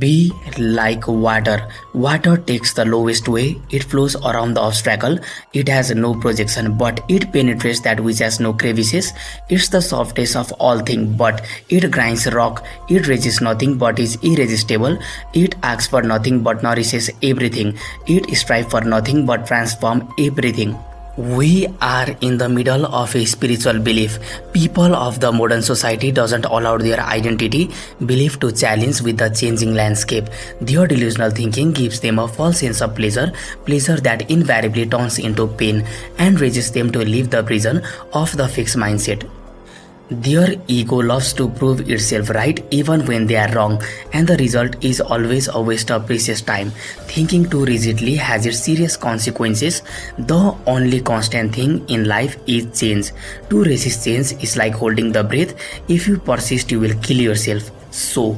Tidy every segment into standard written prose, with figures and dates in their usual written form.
Be like water. Water takes the lowest way, it flows around the obstacle, it has no projection, but it penetrates that which has no crevices. It's the softest of all things, but it grinds rock. It resists nothing but is irresistible. It asks for nothing but nourishes everything. It strives for nothing but transforms everything. We are in the middle of a spiritual belief. People of the modern society doesn't allow their identity belief to challenge with the changing landscape. Their delusional thinking gives them a false sense of pleasure that invariably turns into pain and raises them to leave the prison of the fixed mindset. Their ego loves to prove itself right even when they are wrong, and the result is always a waste of precious time. Thinking too rigidly has its serious consequences. The only constant thing in life is change. To resist change is like holding the breath. If you persist, you will kill yourself. So,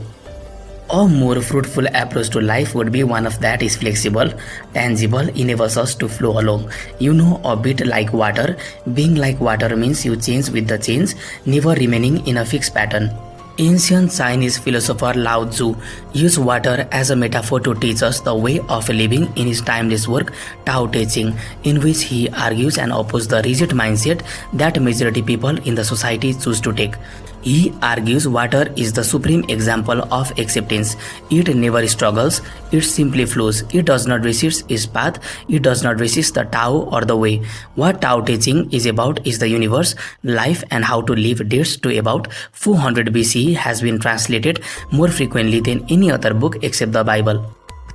a more fruitful approach to life would be one of that is flexible, tangible, enables us to flow along. A bit like water. Being like water means you change with the change, never remaining in a fixed pattern. Ancient Chinese philosopher Lao Tzu used water as a metaphor to teach us the way of living in his timeless work Tao Te Ching, in which he argues and opposes the rigid mindset that majority people in the society choose to take. He argues water is the supreme example of acceptance. It never struggles, it simply flows. It does not resist its path, it does not resist the Tao or the way. What Tao Te Ching is about is the universe, life, and how to live dates to about 400 BCE has been translated more frequently than any other book except the Bible.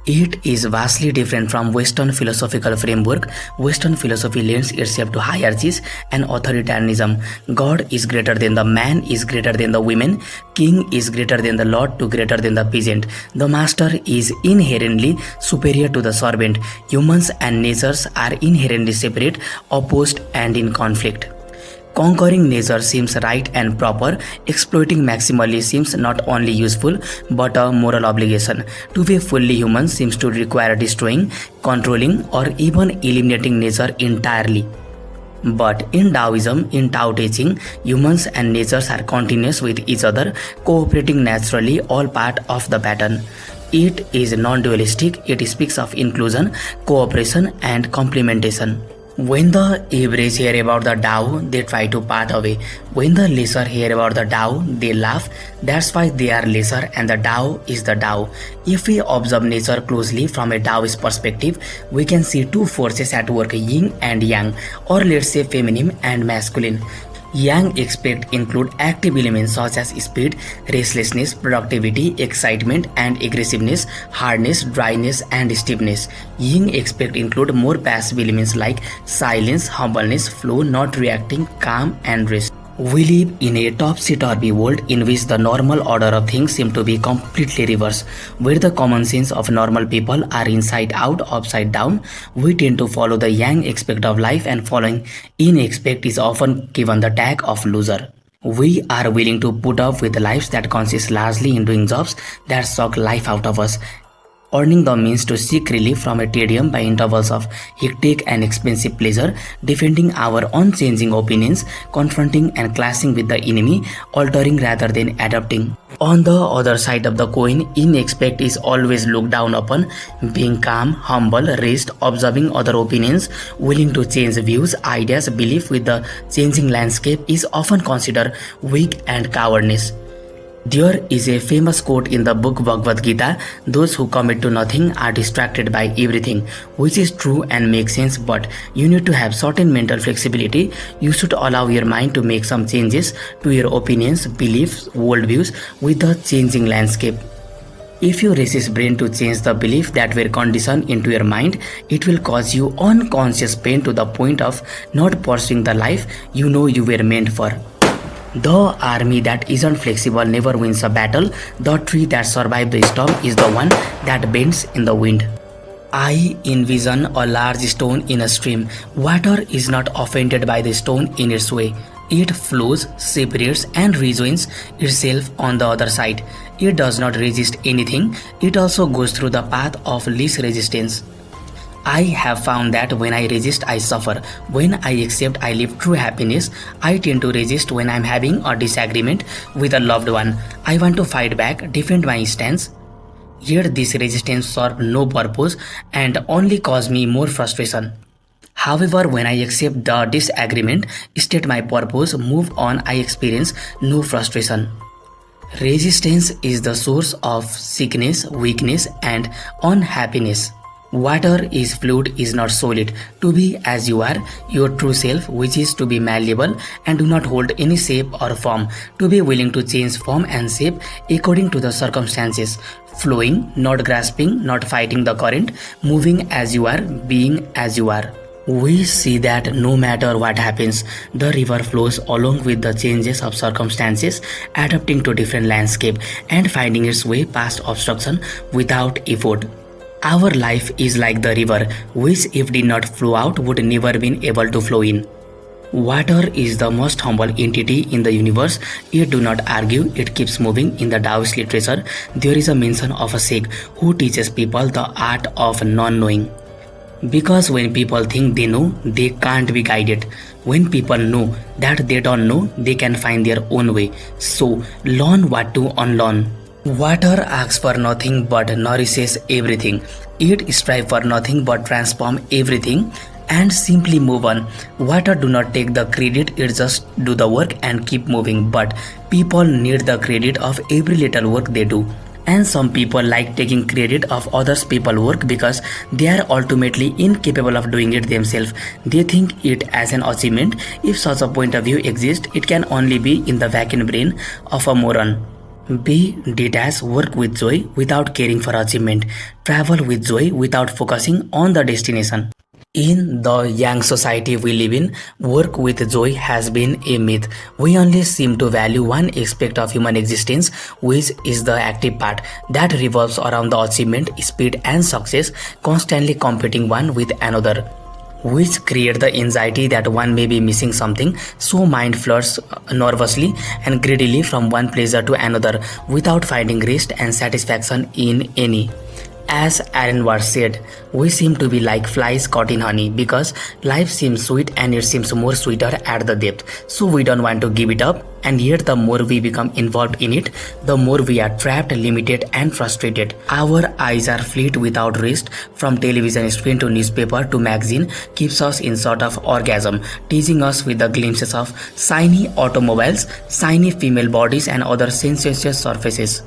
It is vastly different from Western philosophical framework. Western philosophy lends itself to hierarchies and authoritarianism. God is greater than the man is greater than the woman. King is greater than the lord to greater than the peasant. The master is inherently superior to the servant. Humans and natures are inherently separate, opposed, and in conflict. Conquering nature seems right and proper. Exploiting maximally seems not only useful but a moral obligation. To be fully human seems to require destroying, controlling, or even eliminating nature entirely. But in Taoism, in Tao Te Ching, humans and natures are continuous with each other, cooperating naturally, all part of the pattern. It is non-dualistic. It speaks of inclusion, cooperation, and complementation. When the average hear about the Tao, they try to path away. When the lesser hear about the Tao, they laugh. That's why they are lesser and the Tao is the Tao. If we observe nature closely from a Taoist perspective, we can see two forces at work, yin and yang, or let's say feminine and masculine. Yang aspects include active elements such as speed, restlessness, productivity, excitement and aggressiveness, hardness, dryness and stiffness. Yin aspects include more passive elements like silence, humbleness, flow, not reacting, calm and rest. We live in a topsy-turvy world in which the normal order of things seem to be completely reversed. Where the common sense of normal people are inside out, upside down, we tend to follow the yang aspect of life, and following yin aspect is often given the tag of loser. We are willing to put up with lives that consist largely in doing jobs that suck life out of us, earning the means to seek relief from a tedium by intervals of hectic and expensive pleasure, defending our unchanging opinions, confronting and clashing with the enemy, altering rather than adapting. On the other side of the coin, yin aspect is always looked down upon. Being calm, humble, rest, observing other opinions, willing to change views, ideas, belief with the changing landscape is often considered weak and cowardice. There is a famous quote in the book Bhagavad Gita, "Those who commit to nothing are distracted by everything," which is true and makes sense, but you need to have certain mental flexibility. You should allow your mind to make some changes to your opinions, beliefs, worldviews with the changing landscape. If you resist brain to change the belief that were conditioned into your mind, it will cause you unconscious pain to the point of not pursuing the life you know you were meant for. The army that isn't flexible never wins a battle. The tree that survives the storm is the one that bends in the wind. I envision a large stone in a stream. Water is not offended by the stone in its way. It flows, separates and rejoins itself on the other side. It does not resist anything. It also goes through the path of least resistance. I have found that when I resist, I suffer. When I accept, I live true happiness. I tend to resist when I'm having a disagreement with a loved one. I want to fight back, defend my stance. Yet this resistance served no purpose and only caused me more frustration. However, when I accept the disagreement, state my purpose, move on, I experience no frustration. Resistance is the source of sickness, weakness, and unhappiness. Water is fluid, is not solid. To be as you are, your true self, which is to be malleable and do not hold any shape or form. To be willing to change form and shape according to the circumstances. Flowing, not grasping, not fighting the current, moving as you are, being as you are. We see that no matter what happens, the river flows along with the changes of circumstances, adapting to different landscape and finding its way past obstruction without effort. Our life is like the river, which if did not flow out would never been able to flow in. Water is the most humble entity in the universe. It do not argue, it keeps moving. In the Taoist literature, there is a mention of a sage who teaches people the art of non-knowing. Because when people think they know, they can't be guided. When people know that they don't know, they can find their own way. So, learn what to unlearn. Water asks for nothing but nourishes everything. It strives for nothing but transform everything and simply move on. Water do not take the credit, it just do the work and keep moving. But people need the credit of every little work they do. And some people like taking credit of others people's work because they are ultimately incapable of doing it themselves. They think it as an achievement. If such a point of view exists, it can only be in the vacant brain of a moron. Be detached, work with joy without caring for achievement. Travel with joy without focusing on the destination. In the young society we live in, work with joy has been a myth. We only seem to value one aspect of human existence, which is the active part that revolves around the achievement, speed and success, constantly competing one with another, which create the anxiety that one may be missing something, so mind flirts nervously and greedily from one pleasure to another without finding rest and satisfaction in any. As Aaron Ward said, we seem to be like flies caught in honey because life seems sweet and it seems more sweeter at the depth. So we don't want to give it up, and yet the more we become involved in it, the more we are trapped, limited and frustrated. Our eyes are fleet without rest, from television screen to newspaper to magazine keeps us in sort of orgasm, teasing us with the glimpses of shiny automobiles, shiny female bodies and other sensuous surfaces.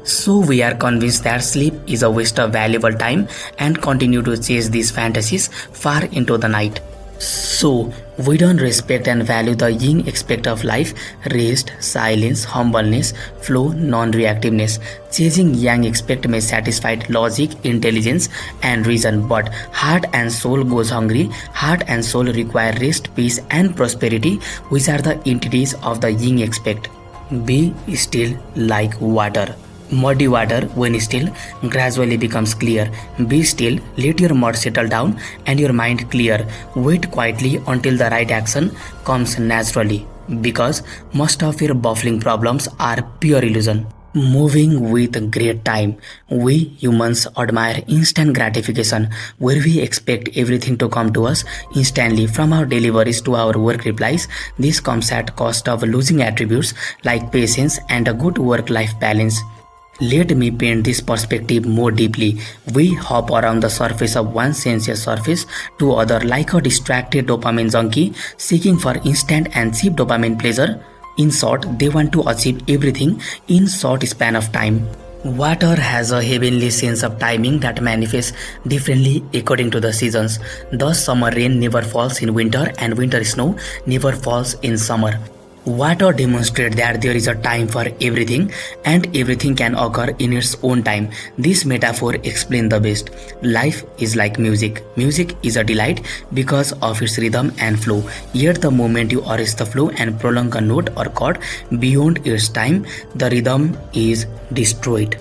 So we are convinced that sleep is a waste of valuable time and continue to chase these fantasies far into the night. So we don't respect and value the yin aspect of life: rest, silence, humbleness, flow, non-reactiveness. Chasing yang aspect may satisfy logic, intelligence and reason, but heart and soul goes hungry. Heart and soul require rest, peace and prosperity, which are the entities of the yin aspect. Be still like water. Muddy water, when still, gradually becomes clear. Be still, let your mud settle down and your mind clear. Wait quietly until the right action comes naturally, because most of your baffling problems are pure illusion. Moving with great time. We humans admire instant gratification, where we expect everything to come to us instantly, from our deliveries to our work replies. This comes at cost of losing attributes like patience and a good work-life balance. Let me paint this perspective more deeply. We hop around the surface of one sensuous surface to other like a distracted dopamine junkie seeking for instant and cheap dopamine pleasure. In short, they want to achieve everything in short span of time. Water has a heavenly sense of timing that manifests differently according to the seasons. Thus, summer rain never falls in winter and winter snow never falls in summer. Water demonstrates that there is a time for everything and everything can occur in its own time. This metaphor explains the best. Life is like music. Music is a delight because of its rhythm and flow. Yet the moment you arrest the flow and prolong a note or chord beyond its time, the rhythm is destroyed.